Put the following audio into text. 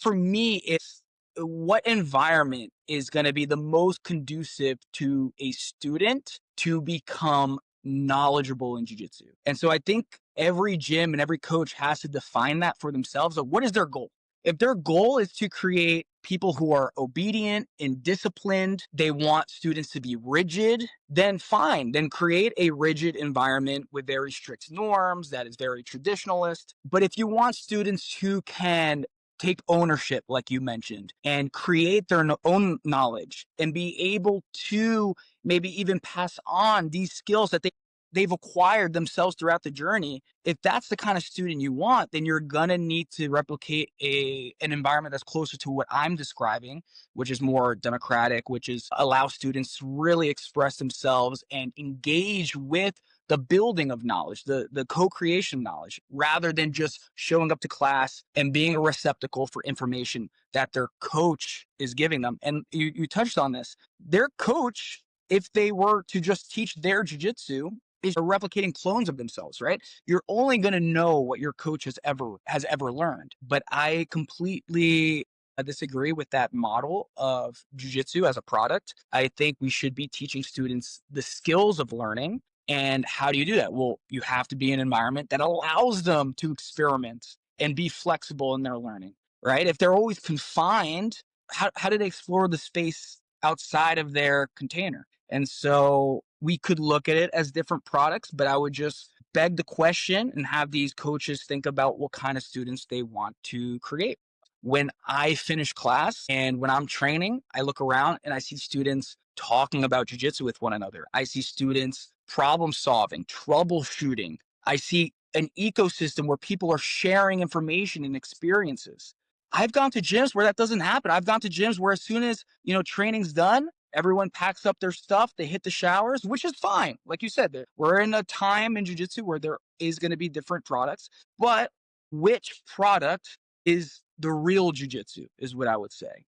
For me, it's what environment is going to be the most conducive to a student to become knowledgeable in jiu-jitsu. And so I think every gym and every coach has to define that for themselves. Of what is their goal? If their goal is to create people who are obedient and disciplined, they want students to be rigid, then fine. Then create a rigid environment with very strict norms that is very traditionalist. But if you want students who can take ownership, like you mentioned, and create their own knowledge and be able to maybe even pass on these skills that they've acquired themselves throughout the journey. If that's the kind of student you want, then you're gonna need to replicate an environment that's closer to what I'm describing, which is more democratic, which is allow students to really express themselves and engage with the building of knowledge, the co-creation of knowledge, rather than just showing up to class and being a receptacle for information that their coach is giving them. And you touched on this. Their coach, if they were to just teach their jujitsu, is replicating clones of themselves, right? You're only going to know what your coach has ever learned. But I completely disagree with that model of jujitsu as a product. I think we should be teaching students the skills of learning. And how do you do that? Well, you have to be in an environment that allows them to experiment and be flexible in their learning, right? If they're always confined, how do they explore the space outside of their container? And so we could look at it as different products, but I would just beg the question and have these coaches think about what kind of students they want to create. When I finish class and when I'm training, I look around and I see students talking about jujitsu with one another. I see students problem solving, troubleshooting. I see an ecosystem where people are sharing information and experiences. I've gone to gyms where that doesn't happen. I've gone to gyms where as soon as, training's done, everyone packs up their stuff, they hit the showers, which is fine. Like you said, we're in a time in jiu-jitsu where there is going to be different products, but which product is the real jiu-jitsu is what I would say.